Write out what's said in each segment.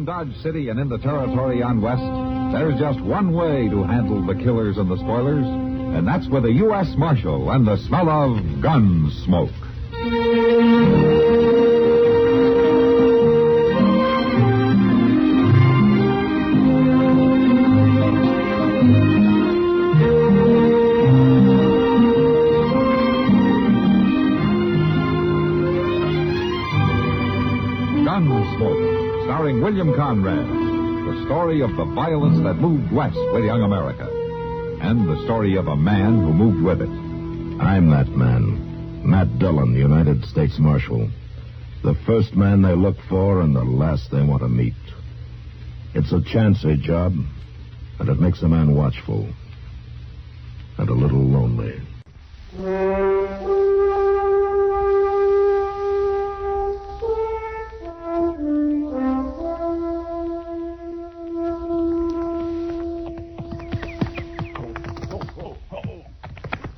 Around Dodge City and in the territory on West, there's just one way to handle the killers and the spoilers, and that's with a U.S. Marshal and the smell of Gunsmoke. Gunsmoke, starring William Conrad, the story of the violence that moved west with young America, and the story of a man who moved with it. I'm that man, Matt Dillon, United States Marshal. The first man they look for and the last they want to meet. It's a chancy job, and it makes a man watchful and a little lonely.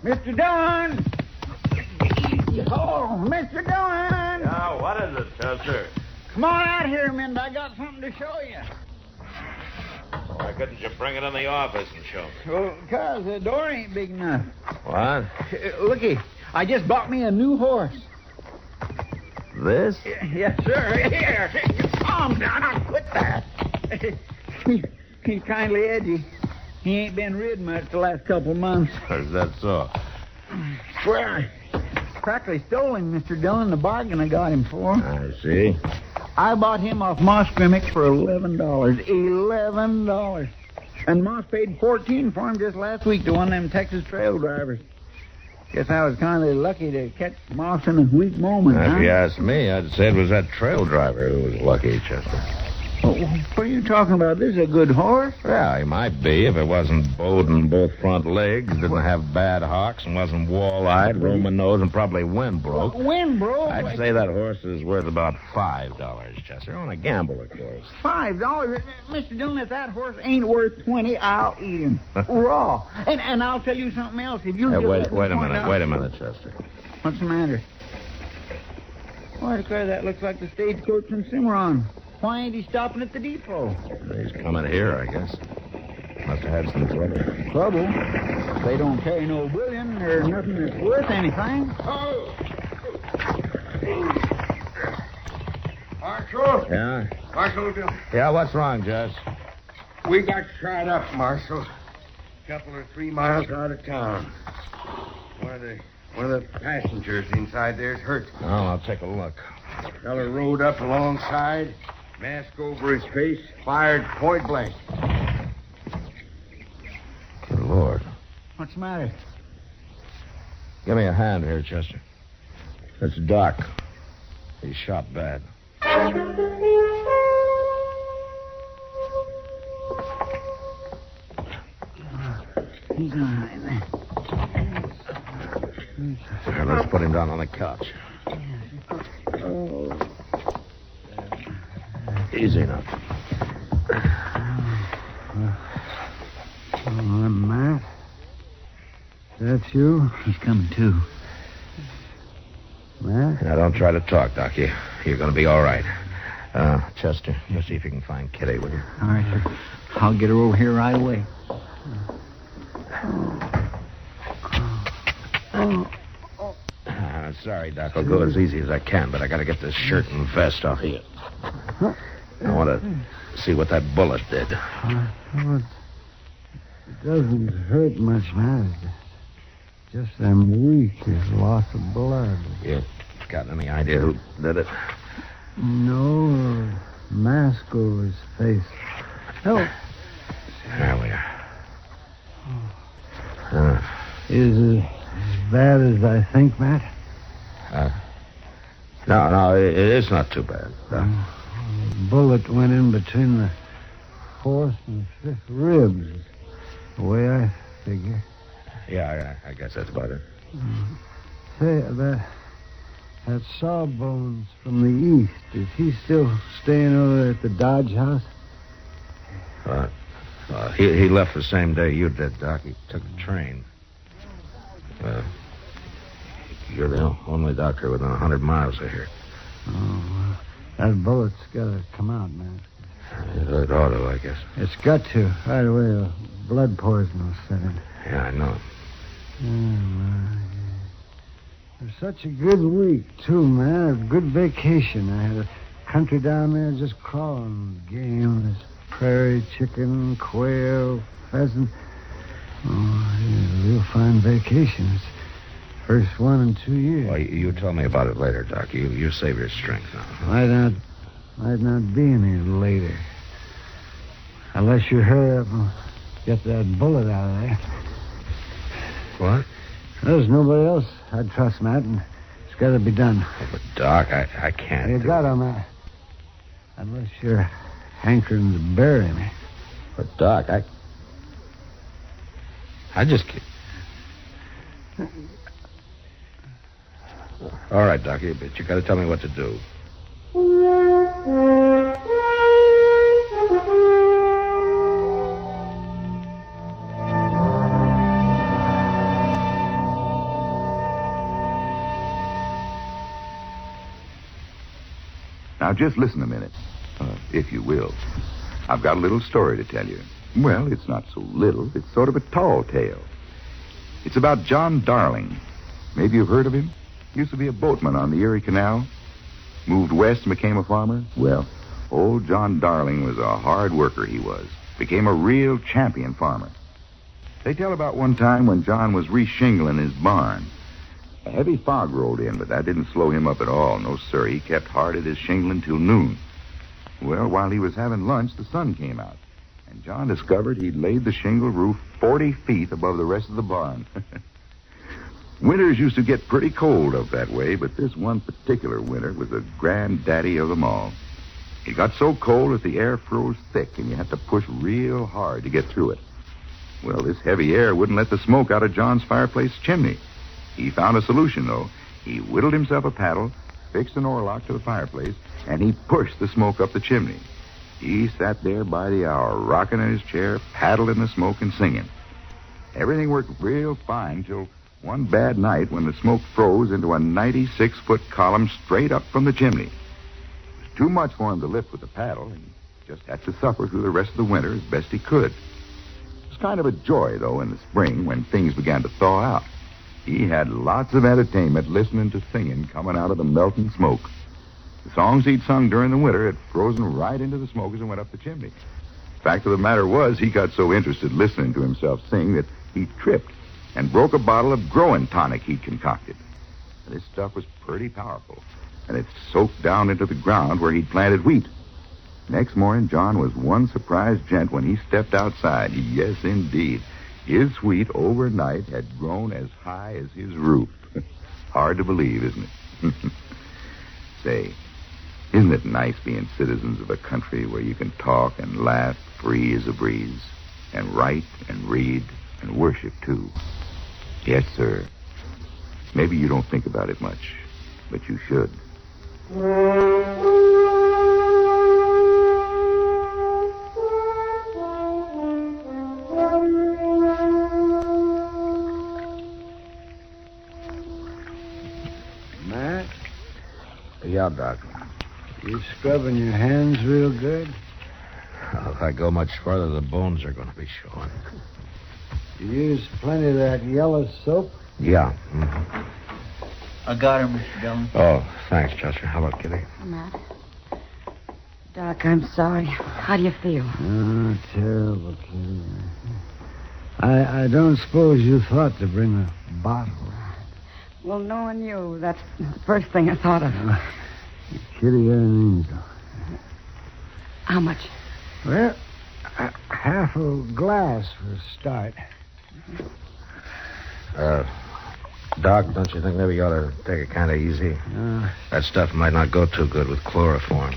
Mr. Dillon! Oh, Mr. Dillon! Yeah, what is it, Chester? Come on out here, Mind. I got something to show you. Why couldn't you bring it in the office and show me? Well, because the door ain't big enough. What? Looky, I just bought me a new horse. This? Yes, sir. Here, calm down. I'll quit that. He's kindly edgy. He ain't been rid much the last couple of months. Is that so? Swear, I practically stole him, Mr. Dillon, the bargain I got him for. I see. I bought him off Moss Grimmick for $11. $11. And Moss paid $14 for him just last week to one of them Texas trail drivers. Guess I was kind of lucky to catch Moss in a weak moment, If huh? you ask me, I'd say it was that trail driver who was lucky, Chester. Oh, what are you talking about? This is a good horse. Yeah, he might be if it wasn't bowed in both front legs, didn't have bad hocks, and wasn't wall-eyed, Roman nose, and probably wind broke. Wind broke? I'd say that horse is worth about $5, Chester. On a gamble, of course. $5? Mr. Dillon, if that horse ain't worth $20, I'll eat him. Raw. And I'll tell you something else. If you Hey, just wait a minute, Chester. What's the matter? Why, declare, that looks like the stagecoach from Cimarron. Why ain't he stopping at the depot? He's coming here, I guess. Must have had some trouble. Trouble? They don't carry no bullion or nothing that's worth anything. Oh! Marshal? Yeah? Marshal, Yeah, what's wrong, Jess? we got shot up, Marshal. A couple or 3 miles out of town. One of the passengers inside there's hurt. Oh, I'll take a look. Feller rode up alongside, mask over his face, fired point blank. Good Lord. What's the matter? Give me a hand here, Chester. It's Doc. He's shot bad. He's all right, man. Here, let's put him down on the couch. Oh. Easy now. Matt? That's you? He's coming, too. Matt? Now, don't try to talk, Doc. You're going to be all right. Chester, you see if you can find Kitty, will you? All right, sir. I'll get her over here right away. Sorry, Doc. I'll go as easy as I can, but I got to get this shirt and vest off of you. I want to see what that bullet did. It doesn't hurt much, man. Just I'm weak. There's loss of blood. You got any idea who did it? No, mask over his face. Help. There we are. Is it as bad as I think, Matt? No, it's not too bad. The bullet went in between the 4th and 5th ribs, the way I figure. Yeah, I guess that's about it. Say, that Sawbones from the east, is he still staying over there at the Dodge house? He left the same day you did, Doc. He took the train. You're the only doctor within 100 miles of here. Oh, that bullet's got to come out, man. It ought to, I guess. It's got to. Right away, the blood poison will set in. Yeah, I know. It was such a good week, too, man. A good vacation. I had a country down there just crawling with game. There's prairie chicken, quail, pheasant. Oh, yeah, a real fine vacation. It's the first one in 2 years. Well, you tell me about it later, Doc. You save your strength now. Might not be any later. Unless you hurry up and get that bullet out of there. What? There's nobody else I'd trust, Matt, and it's got to be done. Oh, but, Doc, I can't. You got to, Matt. Unless you're hankering to bury me. But, Doc, I just can't. All right, Doc, but you got to tell me what to do. Now, just listen a minute, if you will. I've got a little story to tell you. Well, it's not so little. It's sort of a tall tale. It's about John Darling. Maybe you've heard of him. Used to be a boatman on the Erie Canal. Moved west and became a farmer. Well, old John Darling was a hard worker, he was. Became a real champion farmer. They tell about one time when John was re-shingling his barn. A heavy fog rolled in, but that didn't slow him up at all. No, sir. He kept hard at his shingling till noon. Well, while he was having lunch, the sun came out. And John discovered he'd laid the shingle roof 40 feet above the rest of the barn. Winters used to get pretty cold up that way, but this one particular winter was the granddaddy of them all. It got so cold that the air froze thick, and you had to push real hard to get through it. Well, this heavy air wouldn't let the smoke out of John's fireplace chimney. He found a solution, though. He whittled himself a paddle, fixed an oarlock to the fireplace, and he pushed the smoke up the chimney. He sat there by the hour, rocking in his chair, paddling the smoke and singing. Everything worked real fine till one bad night when the smoke froze into a 96-foot column straight up from the chimney. It was too much for him to lift with the paddle, and he just had to suffer through the rest of the winter as best he could. It was kind of a joy, though, in the spring when things began to thaw out. He had lots of entertainment listening to singing coming out of the melting smoke. The songs he'd sung during the winter had frozen right into the smoke as it went up the chimney. Fact of the matter was, he got so interested listening to himself sing that he tripped and broke a bottle of growing tonic he'd concocted. This stuff was pretty powerful, and it soaked down into the ground where he'd planted wheat. Next morning, John was one surprised gent when he stepped outside. Yes, indeed. His wheat overnight had grown as high as his roof. Hard to believe, isn't it? Say, isn't it nice being citizens of a country where you can talk and laugh free as a breeze, and write and read and worship, too? Yes, sir. Maybe you don't think about it much, but you should. Matt, Yeah, Doc. you scrubbing your hands real good? Well, if I go much further, the bones are going to be showing. You use plenty of that yellow soap? Yeah. I got her, Mr. Dillon. Oh, thanks, Chester. How about Kitty? Matt. Doc, I'm sorry. How do you feel? Oh, terrible, Kitty. I don't suppose you thought to bring a bottle. Well, knowing you, that's the first thing I thought of. Kitty, you're an angel. How much? Well, half a glass for a start. Doc, don't you think maybe you ought to take it kind of easy? That stuff might not go too good with chloroform.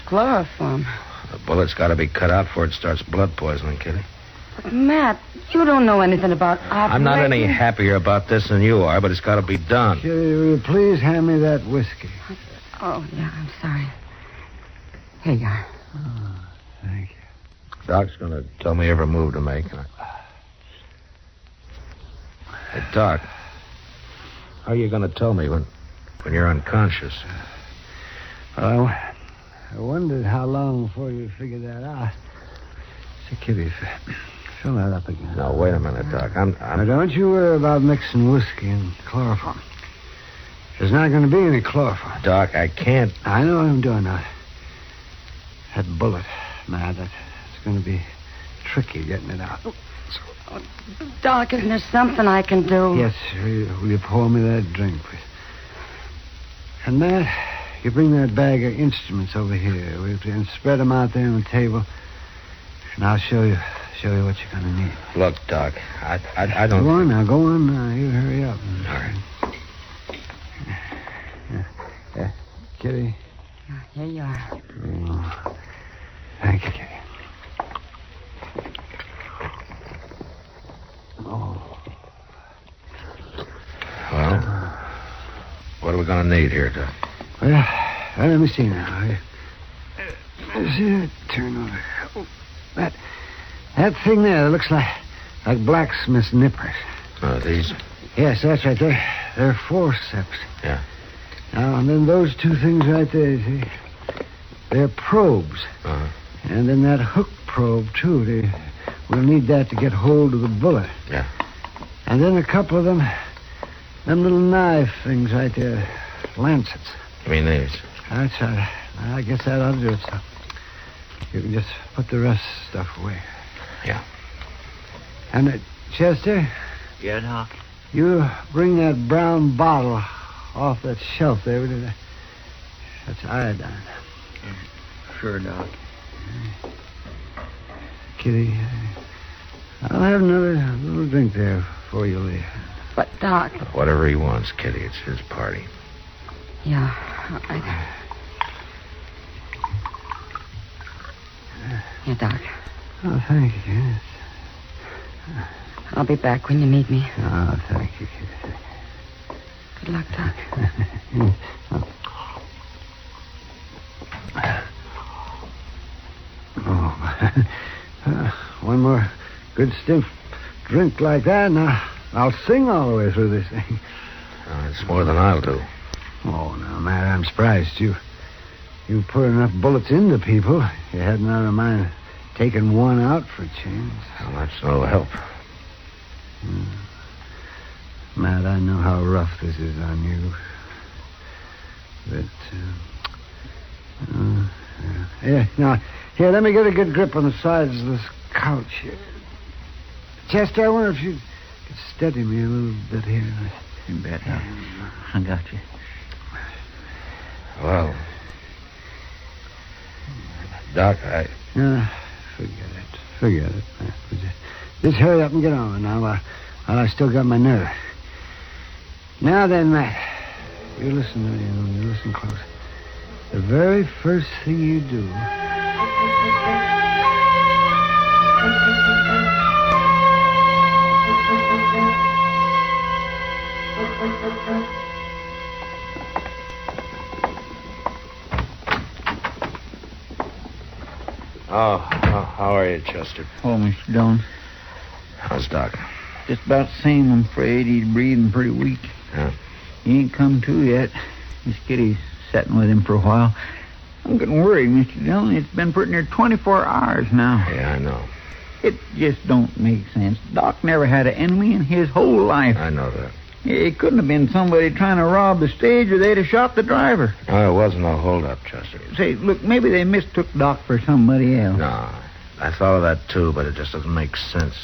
Chloroform? The bullet's got to be cut out before it starts blood poisoning, Kitty. But, Matt, you don't know anything about operating. I'm not any happier about this than you are, but it's got to be done. Kitty, will you please hand me that whiskey? Oh, yeah, I'm sorry. Here you are. Oh, thank you. Doc's going to tell me every move to make. Hey, Doc, how are you going to tell me when you're unconscious? Well, I wondered how long before you figured that out. Say, Kitty, fill that up again. No, wait a minute, Doc. Now, don't you worry about mixing whiskey and chloroform. There's not going to be any chloroform. Doc, I can't. I know what I'm doing now. That bullet, Matt, it's going to be tricky getting it out. Doc, isn't there something I can do? Yes, will you pour me that drink, please? And Matt, you bring that bag of instruments over here and spread them out there on the table. And I'll show you what you're going to need. Look, Doc, I don't... Go on now. You hurry up. All right. Kitty. Here you are. Oh, thank you, Kitty. Oh. Well, what are we going to need here, Doc? Well, let me see now. See that turn over. Oh, that thing there looks like blacksmith's nippers. Oh, these? Yes, that's right. They're forceps. Yeah. Now, and then those two things right there, you see, they're probes. Uh-huh. And then that hook probe, too. We'll need that to get hold of the bullet. Yeah. And then a couple of them little knife things right there, lancets. You mean these? That's right. I guess that ought to do it, so. You can just put the rest of the stuff away. Yeah. And, Chester? Yeah, Doc. You bring that brown bottle off that shelf there. That's iodine. Sure, Doc. Kitty, I'll have another little drink there before you leave. But, Doc... Whatever he wants, Kitty. It's his party. Yeah, Here, Doc. Oh, thank you. Yes. I'll be back when you need me. Oh, thank you, Kitty. Good luck, Doc. One more good stiff drink like that, and I'll sing all the way through this thing. It's more than I'll do. Oh, now, Matt, I'm surprised. You put enough bullets into people. You hadn't out of mind taking one out for a change. Well, that's no help. Matt, I know how rough this is on you. But, here, let me get a good grip on the sides of this couch here. Chester, I wonder if you could steady me a little bit here. You bet, Doc. I got you. Well, Doc, Forget it. Just hurry up and get on now while I still got my nerve. Now then, Matt, you listen to me. You listen close. The very first thing you do... How are you, Chester? Oh, Mr. Dillon. How's Doc? Just about the same, I'm afraid. He's breathing pretty weak. Yeah. He ain't come to yet. Miss Kitty's sitting with him for a while. I'm getting worried, Mr. Dillon. It's been pretty near 24 hours now. Yeah, I know. It just don't make sense. Doc never had an enemy in his whole life. I know that. It couldn't have been somebody trying to rob the stage, or they'd have shot the driver. No, it wasn't a holdup, Chester. Say, look, maybe they mistook Doc for somebody else. No, I thought of that too, but it just doesn't make sense.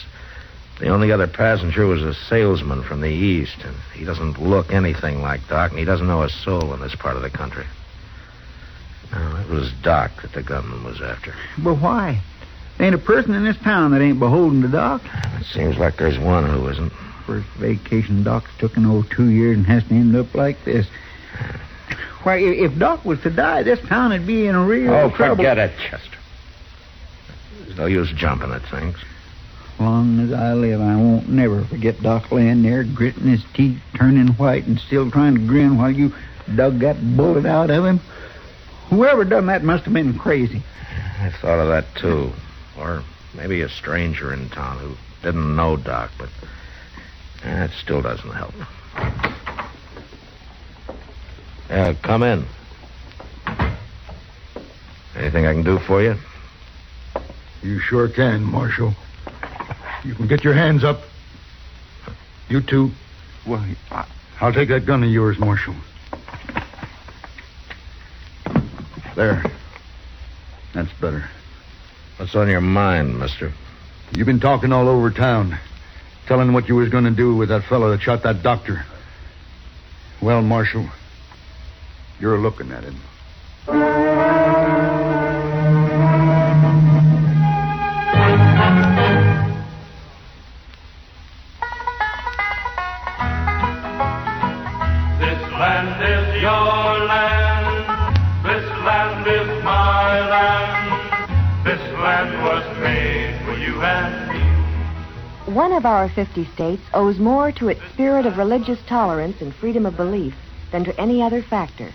The only other passenger was a salesman from the east, and he doesn't look anything like Doc, and he doesn't know a soul in this part of the country. No, it was Doc that the gunman was after. But why? There ain't a person in this town that ain't beholden to Doc. It seems like there's one who isn't. First vacation Doc's took in 2 years and has to end up like this. Why, if Doc was to die, this town would be in a real trouble. Forget it, Chester. There's no use jumping at things. As long as I live, I won't never forget Doc laying there, gritting his teeth, turning white, and still trying to grin while you dug that bullet out of him. Whoever done that must have been crazy. I thought of that, too. Or maybe a stranger in town who didn't know Doc, but that still doesn't help. Yeah, come in. Anything I can do for you? You sure can, Marshal. You can get your hands up. You two. Well, I'll take that gun of yours, Marshal. There. That's better. What's on your mind, mister? You've been talking all over town, telling what you was going to do with that fellow that shot that doctor. Well, Marshal, you're looking at him. This land is your land. This land is my land. This land was made for you and me. One of our 50 states owes more to its spirit of religious tolerance and freedom of belief than to any other factor.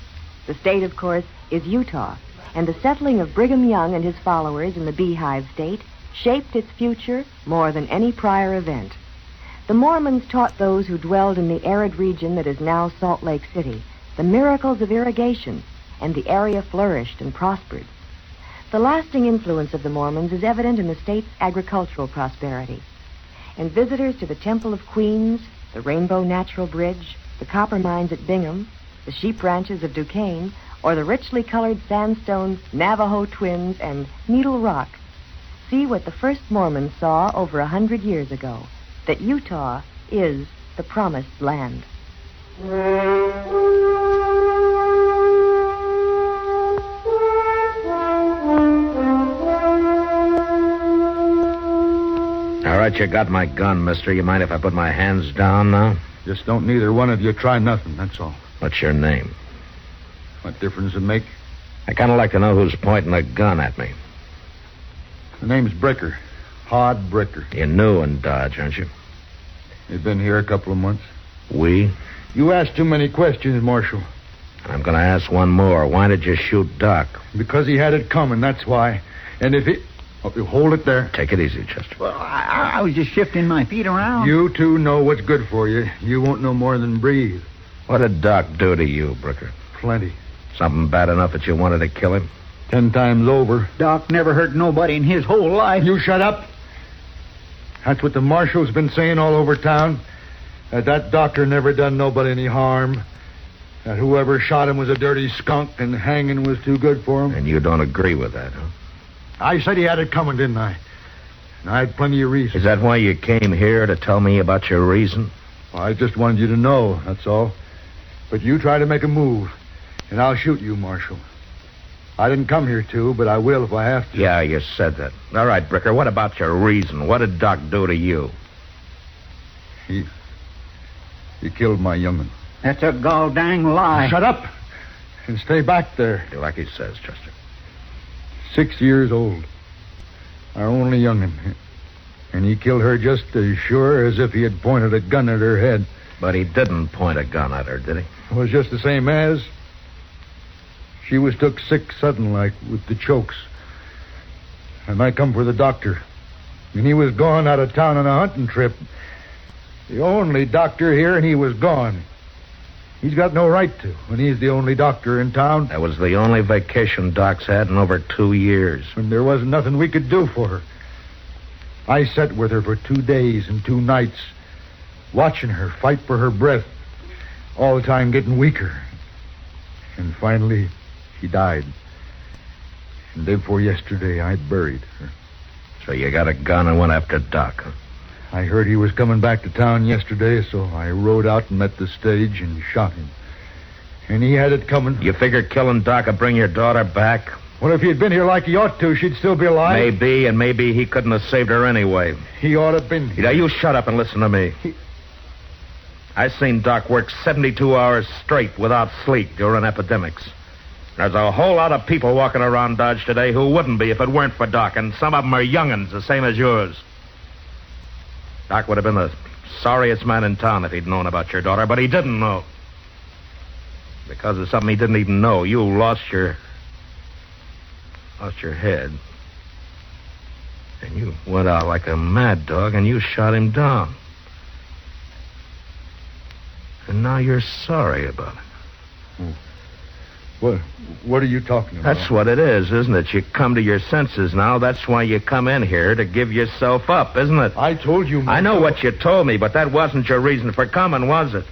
The state, of course, is Utah, and the settling of Brigham Young and his followers in the Beehive State shaped its future more than any prior event. The Mormons taught those who dwelled in the arid region that is now Salt Lake City the miracles of irrigation, and the area flourished and prospered. The lasting influence of the Mormons is evident in the state's agricultural prosperity. And visitors to the Temple of Queens, the Rainbow Natural Bridge, the copper mines at Bingham, the sheep ranches of Duquesne, or the richly colored sandstone Navajo Twins and Needle Rock, see what the first Mormons saw over 100 years ago, that Utah is the promised land. All right, you got my gun, mister. You mind if I put my hands down now? Just don't neither one of you try nothing, that's all. What's your name? What difference does it make? I kind of like to know who's pointing a gun at me. The name's Bricker. Hod Bricker. You're new in Dodge, aren't you? You've been here a couple of months. We? You asked too many questions, Marshal. I'm going to ask one more. Why did you shoot Doc? Because he had it coming, that's why. And if he... Oh, you hold it there. Take it easy, Chester. Well, I was just shifting my feet around. You two know what's good for you. You won't know more than breathe. What did Doc do to you, Bricker? Plenty. Something bad enough that you wanted to kill him? 10 times over. Doc never hurt nobody in his whole life. You shut up. That's what the marshal's been saying all over town. That doctor never done nobody any harm. That whoever shot him was a dirty skunk and hanging was too good for him. And you don't agree with that, huh? I said he had it coming, didn't I? And I had plenty of reason. Is that why you came here, to tell me about your reason? Well, I just wanted you to know, that's all. But you try to make a move, and I'll shoot you, Marshal. I didn't come here to, but I will if I have to. Yeah, you said that. All right, Bricker, what about your reason? What did Doc do to you? He killed my young'un. That's a gall-dang lie. Shut up and stay back there. Do like he says, Chester. 6 years old. Our only young'un. And he killed her just as sure as if he had pointed a gun at her head. But he didn't point a gun at her, did he? It was just the same as. She was took sick sudden like with the chokes. And I come for the doctor. And he was gone out of town on a hunting trip. The only doctor here, and he was gone. He's got no right to, when he's the only doctor in town. That was the only vacation Doc's had in over 2 years. And there wasn't nothing we could do for her. I sat with her for 2 days and 2 nights, watching her fight for her breath, all the time getting weaker. And finally, she died. And day before yesterday, I buried her. So you got a gun and went after Doc, huh? I heard he was coming back to town yesterday, so I rode out and met the stage and shot him. And he had it coming. You figured killing Doc would bring your daughter back? Well, if he had been here like he ought to, she'd still be alive. Maybe, and maybe he couldn't have saved her anyway. He ought to have been here. Now, you shut up and listen to me. I seen Doc work 72 hours straight without sleep during epidemics. There's a whole lot of people walking around Dodge today who wouldn't be if it weren't for Doc, and some of them are young'uns, the same as yours. Doc would have been the sorriest man in town if he'd known about your daughter, but he didn't know. Because of something he didn't even know, you lost your head. And you went out like a mad dog and you shot him down. And now you're sorry about it. What are you talking about? That's what it is, isn't it? You come to your senses now. That's why you come in here, to give yourself up, isn't it? I told you, I know what you told me, but that wasn't your reason for coming, was it?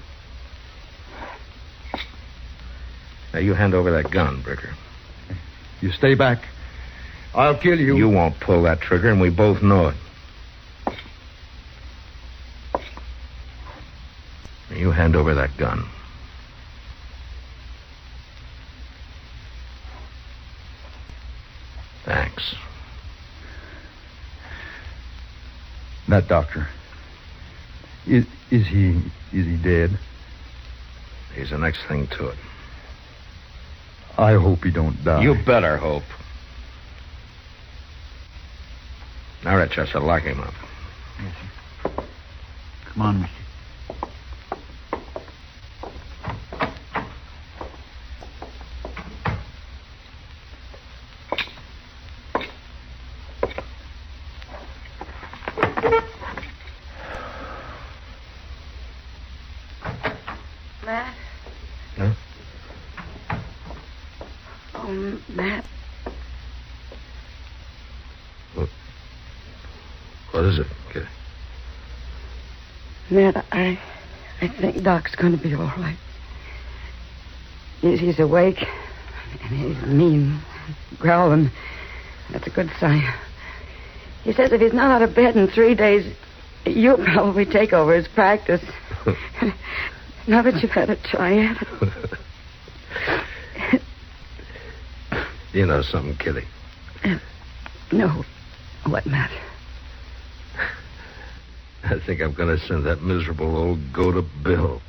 Now, you hand over that gun, Bricker. You stay back. I'll kill you. You won't pull that trigger, and we both know it. You hand over that gun. Thanks. That doctor. Is he dead? He's the next thing to it. I hope he don't die. You better hope. Now, Rochester, lock him up. Yes, sir. Come on, mister. Matt? Huh? Oh, Matt. What is it, Kitty? Matt, I think Doc's going to be all right. He's awake, and he's mean, growling. That's a good sign. He says if he's not out of bed in 3 days, you'll probably take over his practice. Now that you've had a try at it. You know something, Kitty? No. What, Matt? I think I'm going to send that miserable old goat a bill.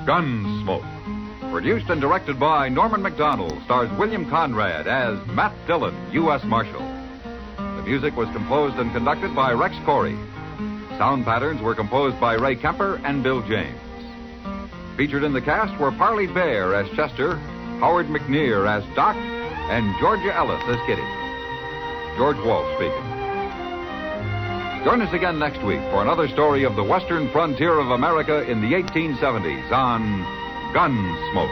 Gunsmoke. Produced and directed by Norman MacDonald, stars William Conrad as Matt Dillon, U.S. Marshal. The music was composed and conducted by Rex Corey. Sound patterns were composed by Ray Kemper and Bill James. Featured in the cast were Parley Bear as Chester, Howard McNear as Doc, and Georgia Ellis as Kitty. George Walsh speaking. Join us again next week for another story of the western frontier of America in the 1870s on Gunsmoke.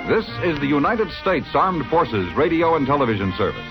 This is the United States Armed Forces Radio and Television Service.